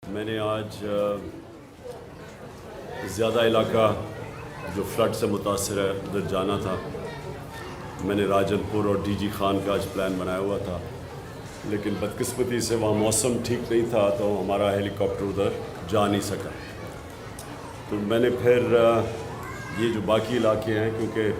میں نے آج زیادہ علاقہ جو فلڈ سے متاثر ہے ادھر جانا تھا. میں نے راجن پور اور ڈی جی خان کا آج پلان بنایا ہوا تھا، لیکن بدقسمتی سے وہاں موسم ٹھیک نہیں تھا تو ہمارا ہیلی کاپٹر ادھر جا نہیں سکا. تو میں نے پھر یہ جو باقی علاقے ہیں، کیونکہ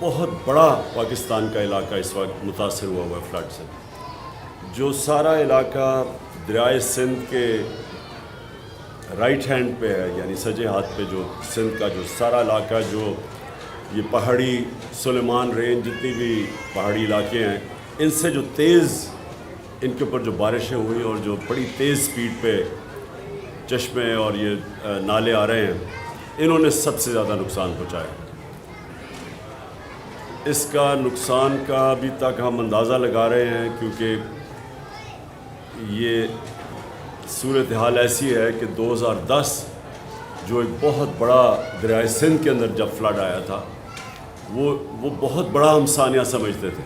بہت بڑا پاکستان کا علاقہ اس وقت متاثر ہوا ہے فلڈ سے، جو سارا علاقہ دریائے سندھ کے رائٹ ہینڈ پہ ہے، یعنی سجے ہاتھ پہ جو سندھ کا جو سارا علاقہ، جو یہ پہاڑی سلیمان رینج جتنی بھی پہاڑی علاقے ہیں، ان سے جو تیز ان کے اوپر جو بارشیں ہوئی اور جو بڑی تیز سپیڈ پہ چشمے اور یہ نالے آ رہے ہیں، انہوں نے سب سے زیادہ نقصان پہنچایا. اس کا نقصان کا ابھی تک ہم اندازہ لگا رہے ہیں، کیونکہ یہ صورتحال ایسی ہے کہ 2010 جو ایک بہت بڑا دریائے سندھ کے اندر جب فلڈ آیا تھا، وہ بہت بڑا ہم سانحہ سمجھتے تھے،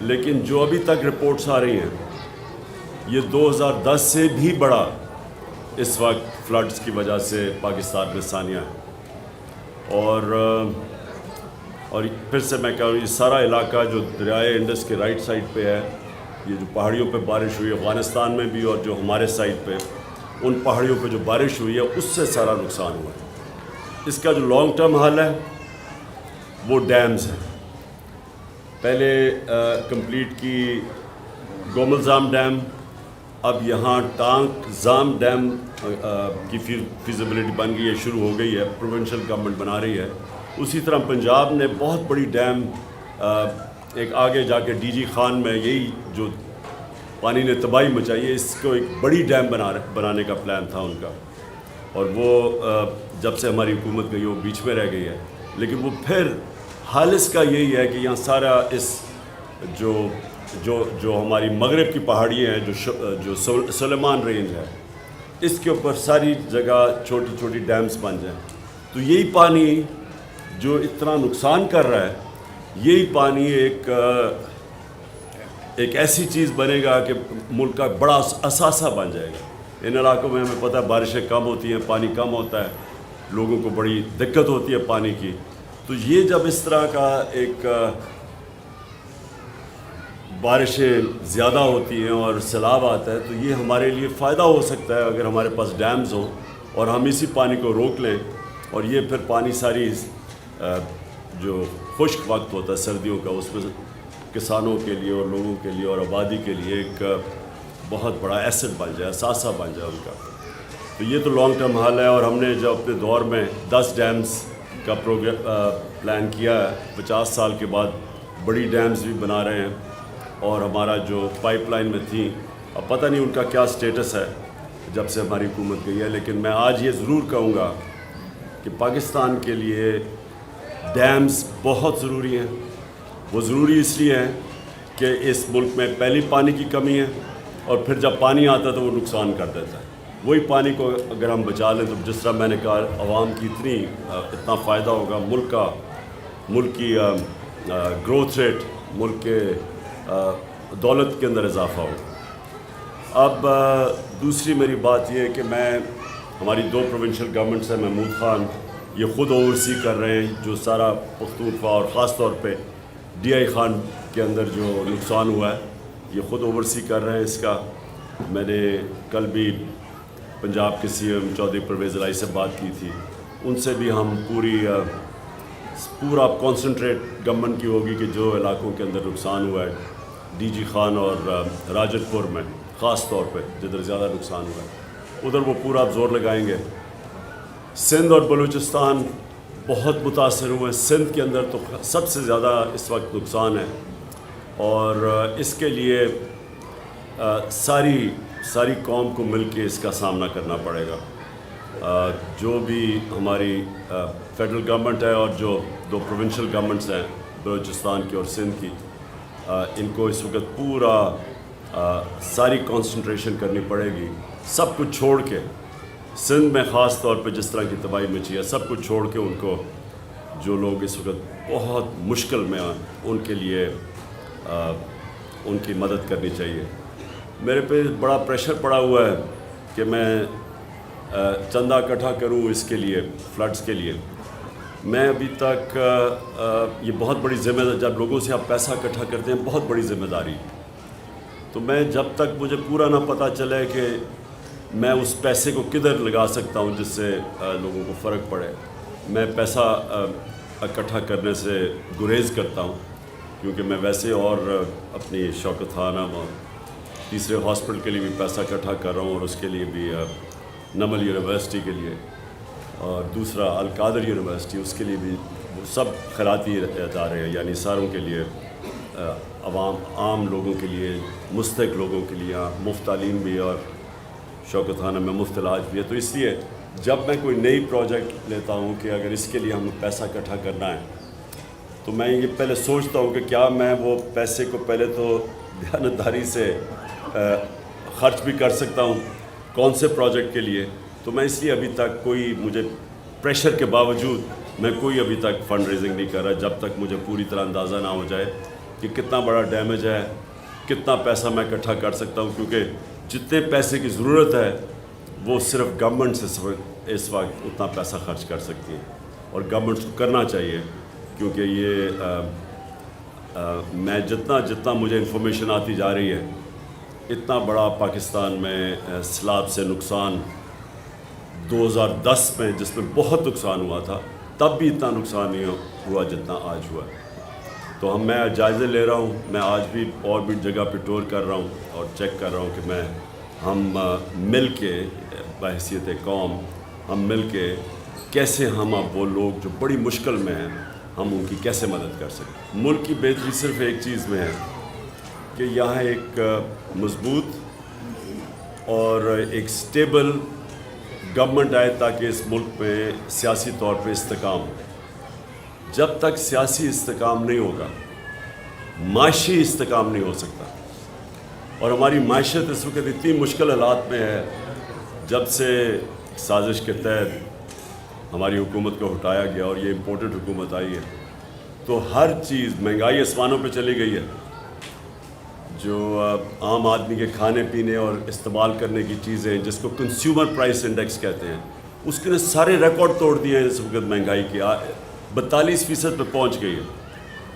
لیکن جو ابھی تک رپورٹس آ رہی ہیں یہ 2010 سے بھی بڑا اس وقت فلڈز کی وجہ سے پاکستان میں سانحہ ہے. اور پھر سے میں کہہ رہا ہوں، یہ سارا علاقہ جو دریائے انڈس کے رائٹ سائڈ پہ ہے، یہ جو پہاڑیوں پہ بارش ہوئی ہے افغانستان میں بھی، اور جو ہمارے سائڈ پہ ان پہاڑیوں پہ جو بارش ہوئی ہے اس سے سارا نقصان ہوا ہے. اس کا جو لانگ ٹرم حل ہے وہ ڈیمز ہیں. پہلے کمپلیٹ کی گوملزام ڈیم، اب یہاں ٹانک زام ڈیم کی فیزیبلٹی بن گئی ہے، شروع ہو گئی ہے، پروونشل گورنمنٹ بنا رہی ہے. اسی طرح پنجاب نے بہت بڑی ڈیم ایک آگے جا کے ڈی جی خان میں، یہی جو پانی نے تباہی مچائی ہے، اس کو ایک بڑی ڈیم بنانے کا پلان تھا ان کا، اور وہ جب سے ہماری حکومت گئی وہ بیچ میں رہ گئی ہے. لیکن وہ پھر حال اس کا یہی ہے کہ یہاں سارا اس جو ہماری مغرب کی پہاڑی ہیں، جو سلیمان رینج ہے، اس کے اوپر ساری جگہ چھوٹی چھوٹی ڈیمز بن جائیں، تو یہی پانی جو اتنا نقصان کر رہا ہے، یہی پانی ایک ایسی چیز بنے گا کہ ملک کا بڑا اثاثہ بن جائے گا. ان علاقوں میں ہمیں پتہ ہے بارشیں کم ہوتی ہیں، پانی کم ہوتا ہے، لوگوں کو بڑی دقت ہوتی ہے پانی کی. تو یہ جب اس طرح کا ایک بارشیں زیادہ ہوتی ہیں اور سیلاب آتا ہے، تو یہ ہمارے لیے فائدہ ہو سکتا ہے اگر ہمارے پاس ڈیمز ہوں اور ہم اسی پانی کو روک لیں، اور یہ پھر پانی ساری جو خشک وقت ہوتا ہے سردیوں کا، اس میں کسانوں کے لیے اور لوگوں کے لیے اور آبادی کے لیے ایک بہت بڑا ایسٹ بن جائے، اثاثہ بن جائے ان کا. تو یہ تو لانگ ٹرم حل ہے. اور ہم نے جو اپنے دور میں 10 ڈیمز کا پلان کیا ہے، 50 سال کے بعد بڑی ڈیمز بھی بنا رہے ہیں. اور ہمارا جو پائپ لائن میں تھیں، اب پتہ نہیں ان کا کیا سٹیٹس ہے جب سے ہماری حکومت گئی ہے، لیکن میں آج یہ ضرور کہوں گا کہ پاکستان کے لیے ڈیمز بہت ضروری ہیں. وہ ضروری اس لیے ہیں کہ اس ملک میں پہلی پانی کی کمی ہے، اور پھر جب پانی آتا ہے تو وہ نقصان کر دیتا ہے. وہی پانی کو اگر ہم بچا لیں تو جس طرح میں نے کہا، عوام کی اتنا فائدہ ہوگا، ملک کی گروتھ ریٹ، ملک کے دولت کے اندر اضافہ ہوگا. اب دوسری میری بات یہ ہے کہ ہماری 2 پروونشل گورنمنٹس ہیں، محمود خان یہ خود اوورسی کر رہے ہیں جو سارا پختونخوا اور خاص طور پہ ڈی آئی خان کے اندر جو نقصان ہوا ہے، یہ خود اوورسی کر رہے ہیں اس کا. میں نے کل بھی پنجاب کے سی ایم چودھری پرویز الہی سے بات کی تھی، ان سے بھی ہم پورا کانسنٹریٹ گورنمنٹ کی ہوگی کہ جو علاقوں کے اندر نقصان ہوا ہے، ڈی جی خان اور راجن پور میں خاص طور پہ جدھر زیادہ نقصان ہوا ہے، ادھر وہ پورا زور لگائیں گے. سندھ اور بلوچستان بہت متاثر ہوئے ہیں. سندھ کے اندر تو سب سے زیادہ اس وقت نقصان ہے، اور اس کے لیے ساری قوم کو مل کے اس کا سامنا کرنا پڑے گا. جو بھی ہماری فیڈرل گورنمنٹ ہے اور جو 2 پروونشل گورنمنٹس ہیں بلوچستان کی اور سندھ کی، ان کو اس وقت پورا ساری کنسنٹریشن کرنی پڑے گی. سب کچھ چھوڑ کے، سندھ میں خاص طور پہ جس طرح کی تباہی مچی ہے، سب کچھ چھوڑ کے ان کو، جو لوگ اس وقت بہت مشکل میں ہیں، ان کے لیے ان کی مدد کرنی چاہیے. میرے پہ بڑا پریشر پڑا ہوا ہے کہ میں چندہ اکٹھا کروں اس کے لیے فلڈز کے لیے. میں ابھی تک یہ بہت بڑی ذمہ داری، جب لوگوں سے آپ پیسہ اکٹھا کرتے ہیں بہت بڑی ذمہ داری، تو میں جب تک مجھے پورا نہ پتہ چلے کہ میں اس پیسے کو کدھر لگا سکتا ہوں جس سے لوگوں کو فرق پڑے، میں پیسہ اکٹھا کرنے سے گریز کرتا ہوں. کیونکہ میں ویسے اور اپنی شوکت خانہ اور تیسرے ہاسپٹل کے لیے بھی پیسہ اکٹھا کر رہا ہوں، اور اس کے لیے بھی نمل یونیورسٹی کے لیے، اور دوسرا القادر یونیورسٹی، اس کے لیے بھی سب خیراتی ادارے ہیں، یعنی ساروں کے لیے، عام لوگوں کے لیے، مستحق لوگوں کے لیے مفت تعلیم بھی، اور شوکت خانہ میں مفت علاج بھی ہے. تو اس لیے جب میں کوئی نئی پروجیکٹ لیتا ہوں کہ اگر اس کے لیے ہمیں پیسہ اکٹھا کرنا ہے، تو میں یہ پہلے سوچتا ہوں کہ کیا میں وہ پیسے کو پہلے تو دیانتداری سے خرچ بھی کر سکتا ہوں کون سے پروجیکٹ کے لیے. تو میں اس لیے ابھی تک کوئی، مجھے پریشر کے باوجود میں کوئی ابھی تک فنڈ ریزنگ نہیں کر رہا جب تک مجھے پوری طرح اندازہ نہ ہو جائے کہ کتنا بڑا ڈیمیج ہے، کتنا پیسہ میں اکٹھا کر سکتا ہوں. کیونکہ جتنے پیسے کی ضرورت ہے وہ صرف گورنمنٹ سے اس وقت اتنا پیسہ خرچ کر سکتی ہے، اور گورنمنٹ کو کرنا چاہیے. کیونکہ یہ میں جتنا مجھے انفارمیشن آتی جا رہی ہے، اتنا بڑا پاکستان میں سیلاب سے نقصان 2010 میں، جس میں بہت نقصان ہوا تھا، تب بھی اتنا نقصان نہیں ہوا جتنا آج ہوا. تو میں جائزے لے رہا ہوں، میں آج بھی اور بھی جگہ پہ ٹور کر رہا ہوں اور چیک کر رہا ہوں کہ ہم مل کے بحیثیت قوم، ہم مل کے کیسے ہم اب وہ لوگ جو بڑی مشکل میں ہیں، ہم ان کی کیسے مدد کر سکیں. ملک کی بہتری صرف ایک چیز میں ہے کہ یہاں ایک مضبوط اور ایک سٹیبل گورنمنٹ آئے تاکہ اس ملک میں سیاسی طور پہ استحکام ہو. جب تک سیاسی استحکام نہیں ہوگا، معاشی استحکام نہیں ہو سکتا. اور ہماری معیشت اس وقت اتنی مشکل حالات میں ہے، جب سے سازش کے تحت ہماری حکومت کو ہٹایا گیا اور یہ امپورٹڈ حکومت آئی ہے، تو ہر چیز، مہنگائی آسمانوں پہ چلی گئی ہے. جو عام آدمی کے کھانے پینے اور استعمال کرنے کی چیزیں، جس کو کنزیومر پرائس انڈیکس کہتے ہیں، اس کے نے سارے ریکارڈ توڑ دیے ہیں. اس وقت مہنگائی کی 42% پہ پہنچ گئی ہے.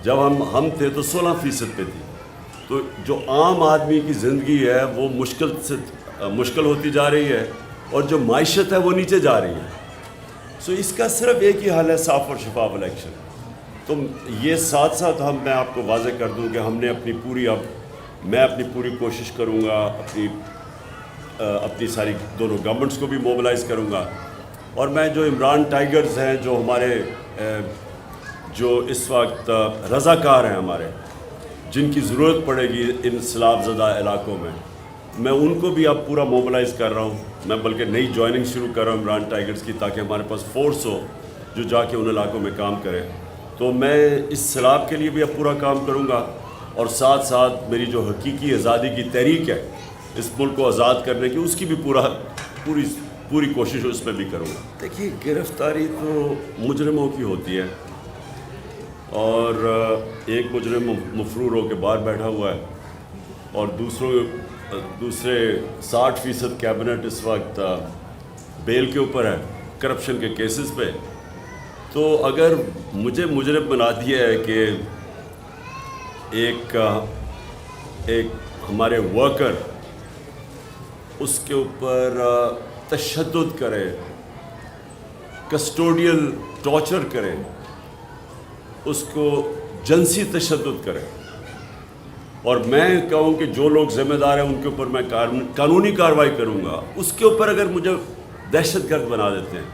جب ہم تھے تو 16% پہ تھی. تو جو عام آدمی کی زندگی ہے وہ مشکل ہوتی جا رہی ہے، اور جو معیشت ہے وہ نیچے جا رہی ہے. سو اس کا صرف ایک ہی حل ہے، صاف اور شفاف الیکشن. تو یہ ساتھ ساتھ میں آپ کو واضح کر دوں کہ ہم نے میں اپنی پوری کوشش کروں گا، اپنی ساری دونوں گورنمنٹس کو بھی موبلائز کروں گا. اور میں جو عمران ٹائیگرز ہیں، جو ہمارے جو اس وقت رضاکار ہیں ہمارے، جن کی ضرورت پڑے گی ان سیلاب زدہ علاقوں میں ان کو بھی اب پورا موبلائز کر رہا ہوں. میں بلکہ نئی جوائننگ شروع کر رہا ہوں عمران ٹائیگرز کی، تاکہ ہمارے پاس فورس ہو جو جا کے ان علاقوں میں کام کرے. تو میں اس سیلاب کے لیے بھی اب پورا کام کروں گا، اور ساتھ ساتھ میری جو حقیقی آزادی کی تحریک ہے اس ملک کو آزاد کرنے کی، اس کی بھی پوری کوشش اس میں بھی کروں گا. دیکھیے، گرفتاری تو مجرموں کی ہوتی ہے، اور ایک مجرم مفرور ہو کے باہر بیٹھا ہوا ہے، اور دوسرے 60% کیبنٹ اس وقت بیل کے اوپر ہے کرپشن کے کیسز پہ. تو اگر مجھے مجرم بنا دیا ہے کہ ایک ہمارے ورکر اس کے اوپر تشدد کرے، کسٹوڈیل ٹارچر کرے، اس کو جنسی تشدد کرے، اور میں کہوں کہ جو لوگ ذمہ دار ہیں ان کے اوپر میں قانونی کارروائی کروں گا، اس کے اوپر اگر مجھے دہشت گرد بنا دیتے ہیں،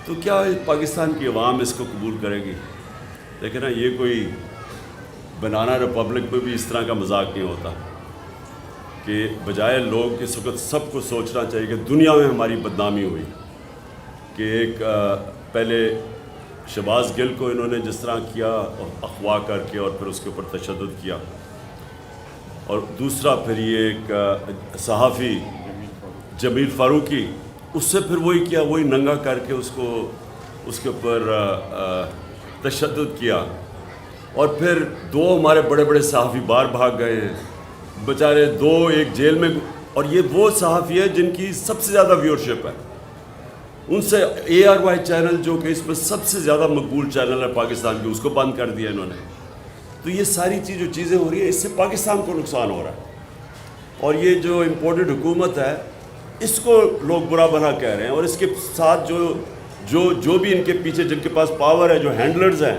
تو کیا پاکستان کی عوام اس کو قبول کرے گی؟ لیکن نا، یہ کوئی بنانا ریپبلک میں بھی اس طرح کا مذاق نہیں ہوتا کہ بجائے لوگ اس وقت سب کو سوچنا چاہیے کہ دنیا میں ہماری بدنامی ہوئی کہ ایک پہلے شہباز گل کو انہوں نے جس طرح کیا، اغوا کر کے اور پھر اس کے اوپر تشدد کیا، اور دوسرا پھر یہ ایک صحافی جمیل فاروقی، اس سے پھر وہی ننگا کر کے اس کے اوپر تشدد کیا، اور پھر 2 ہمارے بڑے بڑے صحافی باہر بھاگ گئے ہیں بیچارے. 2 ایک جیل میں اور یہ وہ صحافی ہے جن کی سب سے زیادہ ویورشپ ہے. ان سے ARY چینل جو کہ اس میں سب سے زیادہ مقبول چینل ہے پاکستان کی, اس کو بند کر دیا انہوں نے. تو یہ ساری جو چیزیں ہو رہی ہیں اس سے پاکستان کو نقصان ہو رہا ہے. اور یہ جو امپورٹڈ حکومت ہے اس کو لوگ برا بھلا کہہ رہے ہیں, اور اس کے ساتھ جو بھی ان کے پیچھے جن کے پاس پاور ہے, جو ہینڈلرز ہیں,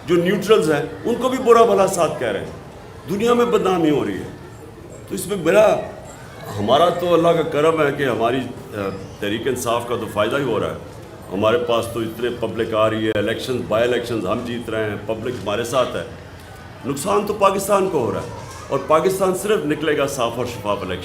جو نیوٹرلز ہیں, ان کو بھی برا بھلا ساتھ کہہ رہے ہیں. دنیا میں بدنامی ہو رہی ہے. تو اس میں ہمارا تو اللہ کا کرم ہے کہ ہماری تحریک انصاف کا تو فائدہ ہی ہو رہا ہے. ہمارے پاس تو اتنے پبلک آ رہی ہے, الیکشنز بائی الیکشنز ہم جیت رہے ہیں, پبلک ہمارے ساتھ ہے. نقصان تو پاکستان کو ہو رہا ہے, اور پاکستان صرف نکلے گا صاف اور شفاف الیکشن.